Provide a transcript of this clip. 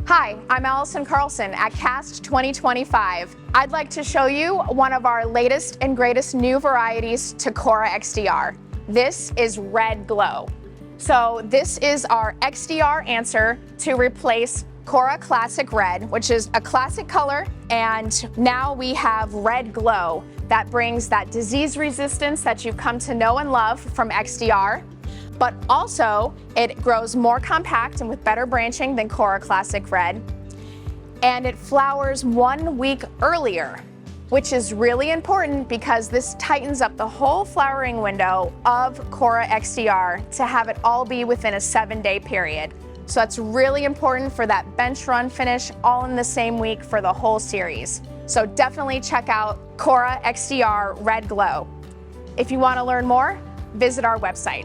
Hi, I'm Allison Carlson at CAST 2025. I'd like to show you one of our latest and greatest new varieties to Cora XDR. This is Red Glow. So this is our XDR answer to replace Cora Classic Red, which is a classic color, and now we have Red Glow that brings that disease resistance that you've come to know and love from XDR. But also it grows more compact and with better branching than Cora Classic Red. And it flowers 1 week earlier, which is really important because this tightens up the whole flowering window of Cora XDR to have it all be within a 7-day period. So that's really important for that bench run finish all in the same week for the whole series. So definitely check out Cora XDR Red Glow. If you want to learn more, visit our website.